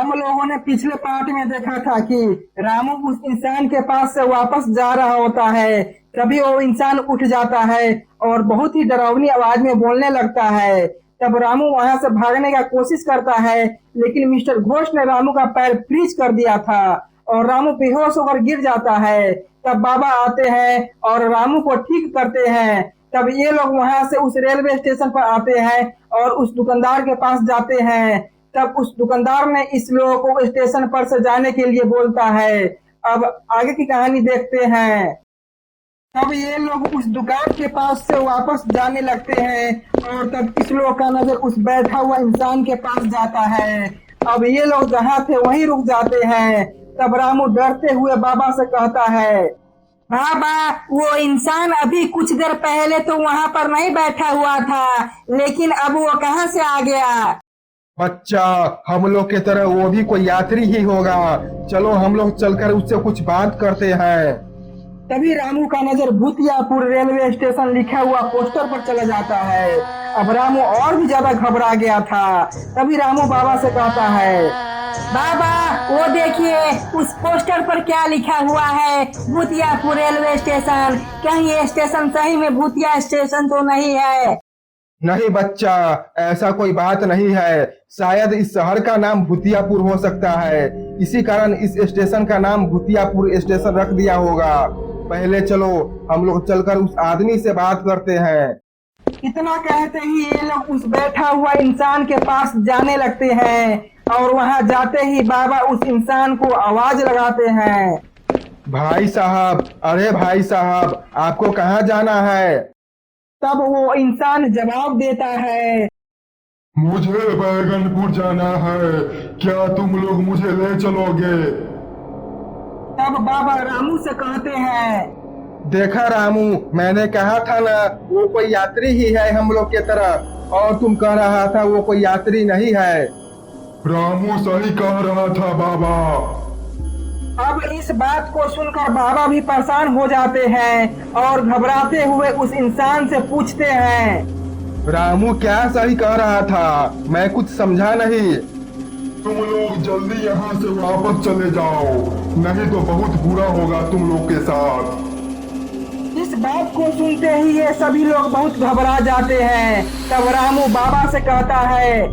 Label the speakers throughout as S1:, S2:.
S1: हम लोगों ने पिछले पार्ट में देखा था कि रामू उस इंसान के पास से वापस जा रहा होता है। तभी वो इंसान उठ जाता है और बहुत ही डरावनी आवाज में बोलने लगता है। तब रामू वहां से भागने का कोशिश करता है, लेकिन मिस्टर घोष ने रामू का पैर फ्रीज कर दिया था और रामू बेहोश होकर गिर जाता है। तब बाबा आते हैं और रामू को ठीक करते हैं। तब ये लोग वहां से उस रेलवे स्टेशन पर आते हैं और उस दुकानदार के पास जाते हैं। तब उस दुकानदार ने इस लोगों को स्टेशन पर से जाने के लिए बोलता है। अब आगे की कहानी देखते हैं। तब ये लोग उस दुकान के पास से वापस जाने लगते हैं और तब इस लोग का नजर उस बैठा हुआ इंसान के पास जाता है। अब ये लोग जहाँ थे वहीं रुक जाते हैं। तब रामू डरते हुए बाबा से कहता है, बाबा वो इंसान अभी कुछ देर पहले तो वहाँ पर नहीं बैठा हुआ था, लेकिन अब वो कहाँ से आ गया?
S2: बच्चा, हम लोग की तरह वो भी कोई यात्री ही होगा। चलो हम लोग चलकर उससे कुछ बात करते हैं।
S1: तभी रामू का नजर भूतियापुर रेलवे स्टेशन लिखा हुआ पोस्टर पर चला जाता है। अब रामू और भी ज्यादा घबरा गया था। तभी रामू बाबा से कहता है, बाबा वो देखिए उस पोस्टर पर क्या लिखा हुआ है, भूतियापुर रेलवे स्टेशन। कहीं ये स्टेशन सही में भूतिया स्टेशन तो नहीं है?
S2: नहीं बच्चा, ऐसा कोई बात नहीं है। शायद इस शहर का नाम भूतियापुर हो सकता है, इसी कारण इस स्टेशन का नाम भूतियापुर स्टेशन रख दिया होगा। पहले चलो हम लोग चलकर उस आदमी से बात करते हैं।
S1: इतना कहते ही ये लोग उस बैठा हुआ इंसान के पास जाने लगते हैं और वहां जाते ही बाबा उस इंसान को आवाज लगाते हैं,
S2: भाई साहब, अरे भाई साहब, आपको कहाँ जाना है?
S1: तब वो इंसान जवाब देता है,
S3: मुझे बैगनपुर जाना है, क्या तुम लोग मुझे ले चलोगे?
S1: तब बाबा रामू से कहते हैं,
S2: देखा रामू, मैंने कहा था ना वो कोई यात्री ही है हम लोग के तरह, और तुम कह रहा था वो कोई यात्री नहीं है।
S3: रामू सही कह रहा था बाबा।
S1: अब इस बात को सुनकर बाबा भी परेशान हो जाते हैं और घबराते हुए उस इंसान से पूछते हैं,
S2: रामू क्या सही कह रहा था? मैं कुछ समझा नहीं।
S3: तुम लोग जल्दी यहाँ से वापस चले जाओ, नहीं तो बहुत बुरा होगा तुम लोग के साथ।
S1: इस बात को सुनते ही ये सभी लोग बहुत घबरा जाते हैं। तब रामू बाबा से कहता है,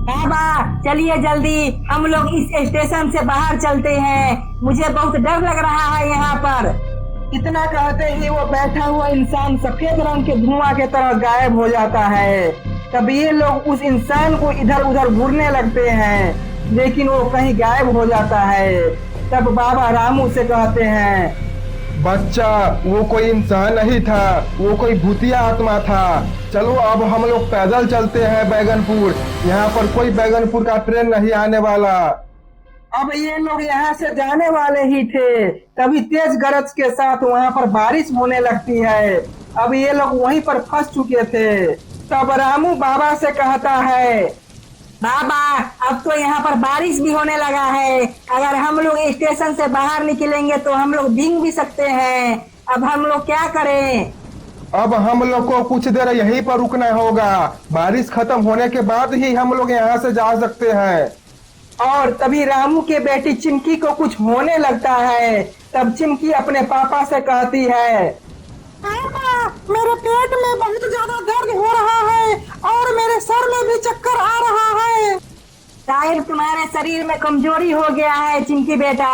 S1: बाबा चलिए जल्दी, हम लोग इस स्टेशन से बाहर चलते हैं, मुझे बहुत डर लग रहा है यहाँ पर। इतना कहते ही वो बैठा हुआ इंसान सफेद रंग के धुआं के तरह गायब हो जाता है। तब ये लोग उस इंसान को इधर उधर घूरने लगते हैं, लेकिन वो कहीं गायब हो जाता है। तब बाबा रामू से कहते हैं,
S2: बच्चा, वो कोई इंसान नहीं था, वो कोई भूतिया आत्मा था। चलो अब हम लोग पैदल चलते हैं बैगनपुर, यहाँ पर कोई बैगनपुर का ट्रेन नहीं आने वाला।
S1: अब ये लोग यहाँ से जाने वाले ही थे, तभी तेज गरज के साथ वहाँ पर बारिश होने लगती है। अब ये लोग वहीं पर फंस चुके थे। तब रामू बाबा से कहता है, बाबा अब तो यहाँ पर बारिश भी होने लगा है, अगर हम लोग स्टेशन से बाहर निकलेंगे तो हम लोग भीग भी सकते हैं। अब हम लोग क्या करें?
S2: अब हम लोग को कुछ देर यहीं पर रुकना होगा, बारिश खत्म होने के बाद ही हम लोग यहाँ से जा सकते हैं।
S1: और तभी रामू के बेटी चिमकी को कुछ होने लगता है। तब चिमकी अपने पापा से कहती है, पापा मेरे पेट में बहुत ज्यादा दर्द हो रहा है और मेरे सर में भी चक्कर आ रहा है। शायद तुम्हारे शरीर में कमजोरी हो गया है चिमकी बेटा,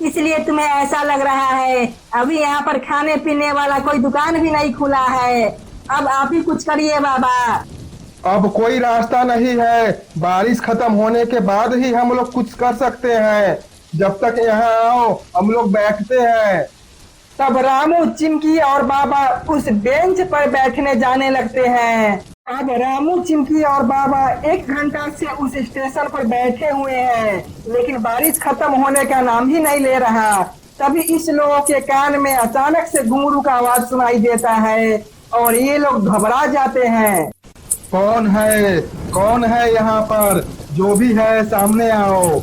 S1: इसलिए तुम्हें ऐसा लग रहा है। अभी यहाँ पर खाने पीने वाला कोई दुकान भी नहीं खुला है, अब आप ही कुछ करिए बाबा।
S2: अब कोई रास्ता नहीं है, बारिश खत्म होने के बाद ही हम लोग कुछ कर सकते हैं। जब तक यहाँ आओ हम लोग बैठते हैं।
S1: तब रामू, चिमकी और बाबा उस बेंच पर बैठने जाने लगते हैं। अब रामू, चिमकी और बाबा 1 घंटा से उस स्टेशन पर बैठे हुए हैं, लेकिन बारिश खत्म होने का नाम ही नहीं ले रहा। तभी इस लोगों के कान में अचानक से घुंघरू का आवाज सुनाई देता है और ये लोग घबरा जाते हैं।
S2: कौन है, कौन है यहाँ पर? जो भी है सामने आओ।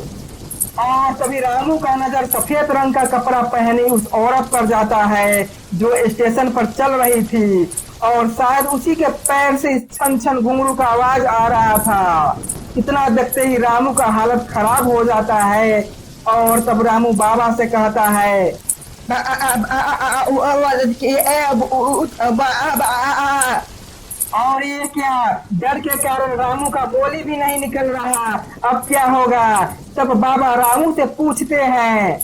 S1: और तभी रामू का नजर सफेद रंग का कपड़ा पहनी उस औरत पर जाता है जो स्टेशन पर चल रही थी, और शायद उसी के पैर से छन छन घुंघरू का आवाज आ रहा था। इतना देखते ही रामू का हालत खराब हो जाता है और तब रामू बाबा से कहता है, और ये क्या, डर के कारण रामू का बोली भी नहीं निकल रहा। अब क्या होगा? तब बाबा रामू से पूछते हैं,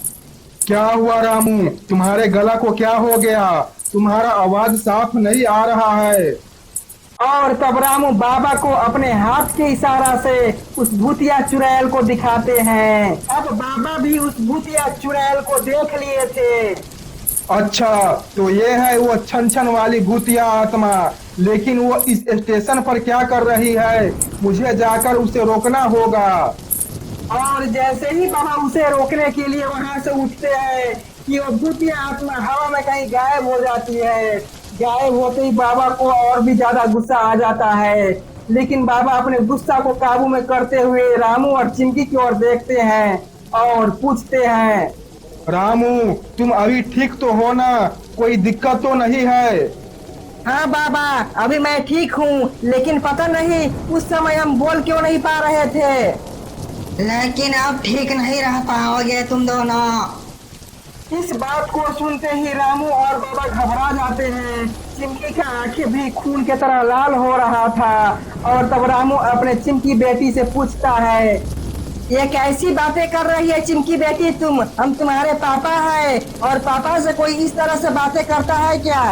S2: क्या हुआ रामू, तुम्हारे गला को क्या हो गया? तुम्हारा आवाज साफ नहीं आ रहा है।
S1: और तब रामू बाबा को अपने हाथ के इशारा से उस भूतिया चुड़ैल को दिखाते हैं। अब बाबा भी उस भूतिया चुड़ैल को देख लिए थे।
S2: अच्छा, तो ये है वो छन छन वाली भूतिया आत्मा, लेकिन वो इस स्टेशन पर क्या कर रही है? मुझे जाकर उसे रोकना होगा।
S1: और जैसे ही बाबा उसे रोकने के लिए वहां से उठते हैं कि वो भूतिया आत्मा हवा में कहीं गायब हो जाती है। गायब होते ही बाबा को और भी ज्यादा गुस्सा आ जाता है, लेकिन बाबा अपने गुस्सा को काबू में करते हुए रामू और चिमकी की ओर देखते हैं और पूछते हैं,
S2: रामू, तुम अभी ठीक तो हो ना? कोई दिक्कत तो नहीं है?
S1: हाँ बाबा, अभी मैं ठीक हूँ, लेकिन पता नहीं उस समय हम बोल क्यों नहीं पा रहे थे।
S4: लेकिन अब ठीक नहीं रह पाओगे तुम दोनों।
S1: इस बात को सुनते ही रामू और बाबा घबरा जाते हैं। चिमकी का आंखें भी खून के तरह लाल हो रहा था। और तब रामू अपने चिमकी बेटी से पूछता है, ये कैसी बातें कर रही है चिमकी बेटी तुम? हम तुम्हारे पापा हैं और पापा से कोई इस तरह से बातें करता है क्या?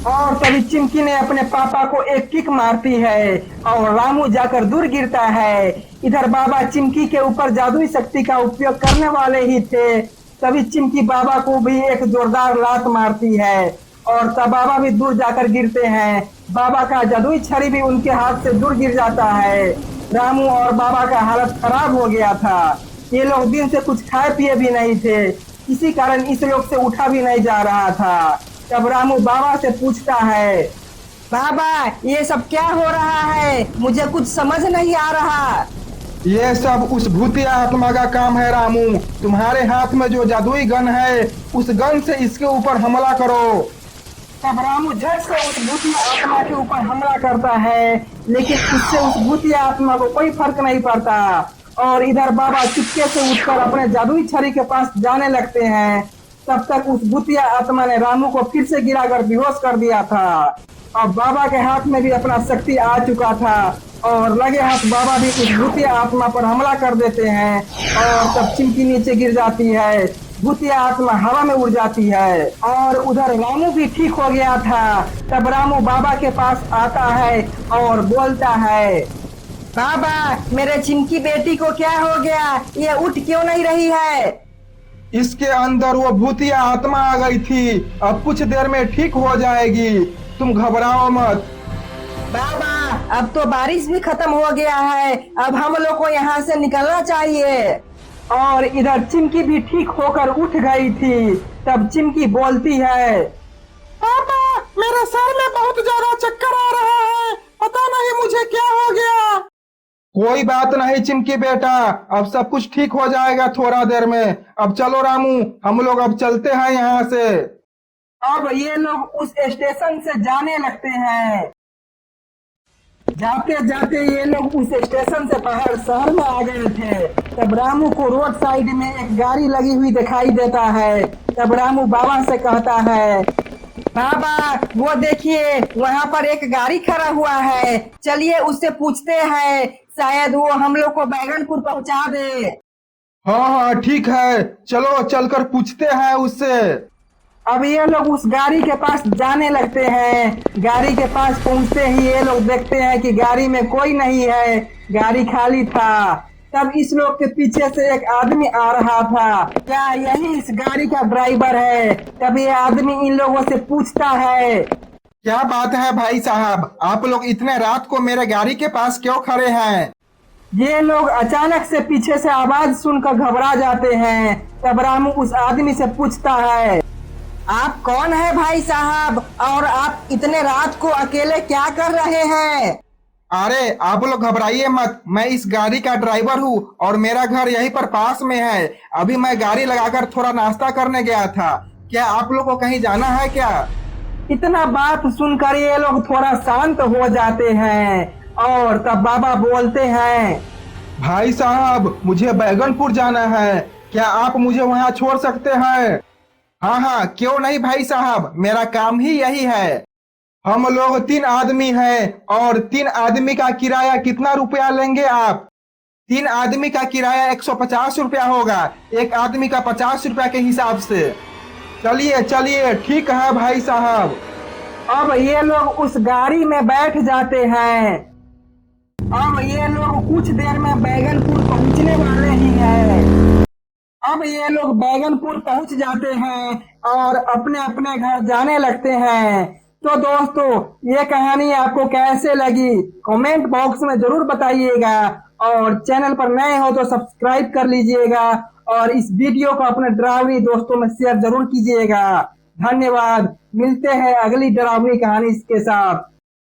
S1: और तभी चिमकी ने अपने पापा को एक किक मारती है और रामू जाकर दूर गिरता है। इधर बाबा चिमकी के ऊपर जादुई शक्ति का उपयोग करने वाले ही थे, तभी चिमकी बाबा को भी एक जोरदार लात मारती है और तब बाबा भी दूर जाकर गिरते हैं। बाबा का जादुई छड़ी भी उनके हाथ से दूर गिर जाता है। रामू और बाबा का हालत खराब हो गया था। ये लोग दिन से कुछ खाए पिए भी नहीं थे, इसी कारण इस लोग से उठा भी नहीं जा रहा था। तब रामू बाबा से पूछता है, बाबा ये सब क्या हो रहा है? मुझे कुछ समझ नहीं आ रहा।
S2: ये सब उस भूतिया आत्मा का काम है रामू। तुम्हारे हाथ में जो जादुई गन है, उस गन से इसके ऊपर हमला करो।
S1: तब रामू झट से उस भूतिया आत्मा के ऊपर हमला करता है, लेकिन इससे उस भूतिया आत्मा को कोई फर्क नहीं पड़ता। और इधर बाबा चुपके से उठकर अपने जादुई छड़ी के पास जाने लगते हैं। तब तक उस भूतिया आत्मा ने रामू को फिर से गिराकर बेहोश कर दिया था। अब बाबा के हाथ में भी अपना शक्ति आ चुका था और लगे हाथ बाबा भी उस भूतिया आत्मा पर हमला कर देते हैं और तब चिमकी नीचे गिर जाती है। भूतिया आत्मा हवा में उड़ जाती है और उधर रामू भी ठीक हो गया था। तब रामू बाबा के पास आता है और बोलता है, बाबा मेरे चिमकी बेटी को क्या हो गया? ये उठ क्यों नहीं रही है?
S2: इसके अंदर वो भूतिया आत्मा आ गई थी, अब कुछ देर में ठीक हो जाएगी, तुम घबराओ मत।
S1: बाबा अब तो बारिश भी खत्म हो गया है, अब हम लोग को यहाँ से निकलना चाहिए। और इधर चिमकी भी ठीक होकर उठ गई थी। तब चिमकी बोलती है, पापा मेरे सर में बहुत ज्यादा चक्कर आ रहा है, पता नहीं मुझे क्या हो गया।
S2: कोई बात नहीं चिमकी बेटा, अब सब कुछ ठीक हो जाएगा थोड़ा देर में। अब चलो रामू, हम लोग अब चलते हैं यहाँ से।
S1: अब ये लोग उस स्टेशन से जाने लगते हैं। जाते जाते ये लोग उस स्टेशन से बाहर शहर में आ गए थे। तब रामू को रोड साइड में एक गाड़ी लगी हुई दिखाई देता है। तब रामू बाबा से कहता है, बाबा वो देखिए वहाँ पर एक गाड़ी खड़ा हुआ है, चलिए उससे पूछते हैं, शायद वो हम लोग को बैगनपुर पहुँचा दे।
S2: हाँ हाँ ठीक है, चलो चलकर पूछते हैं उससे।
S1: अब ये लोग उस गाड़ी के पास जाने लगते हैं। गाड़ी के पास पहुंचते ही ये लोग देखते हैं कि गाड़ी में कोई नहीं है, गाड़ी खाली था। तब इस लोग के पीछे से एक आदमी आ रहा था, क्या यही इस गाड़ी का ड्राइवर है? तब ये आदमी इन लोगों से पूछता है,
S2: क्या बात है भाई साहब, आप लोग इतने रात को मेरे गाड़ी के पास क्यों खड़े हैं?
S1: ये लोग अचानक से पीछे से आवाज सुनकर घबरा जाते हैं। तब रामू उस आदमी से पूछता है, आप कौन है भाई साहब, और आप इतने रात को अकेले क्या कर रहे हैं?
S2: अरे आप लोग घबराइए मत, मैं इस गाड़ी का ड्राइवर हूँ और मेरा घर यहीं पर पास में है। अभी मैं गाड़ी लगाकर थोड़ा नाश्ता करने गया था। क्या आप लोग को कहीं जाना है क्या?
S1: इतना बात सुनकर ये लोग थोड़ा शांत हो जाते हैं और तब बाबा बोलते हैं,
S2: भाई साहब, मुझे बैगनपुर जाना है, क्या आप मुझे वहाँ छोड़ सकते हैं? हाँ हाँ, क्यों नहीं भाई साहब, मेरा काम ही यही है। हम लोग 3 आदमी हैं और 3 आदमी का किराया कितना रुपया लेंगे आप? 3 आदमी का किराया 150 रुपया होगा, एक आदमी का 50 रुपया के हिसाब से। चलिए चलिए, ठीक है भाई साहब।
S1: अब ये लोग उस गाड़ी में बैठ जाते हैं। अब ये लोग कुछ देर में बैगनपुर पहुंचने वाले ही हैं। अब ये लोग बैगनपुर पहुंच जाते हैं और अपने अपने घर जाने लगते हैं। तो दोस्तों, ये कहानी आपको कैसे लगी कमेंट बॉक्स में जरूर बताइएगा, और चैनल पर नए हो तो सब्सक्राइब कर लीजिएगा, और इस वीडियो को अपने डरावनी दोस्तों में शेयर जरूर कीजिएगा। धन्यवाद। मिलते हैं अगली डरावनी कहानी के साथ।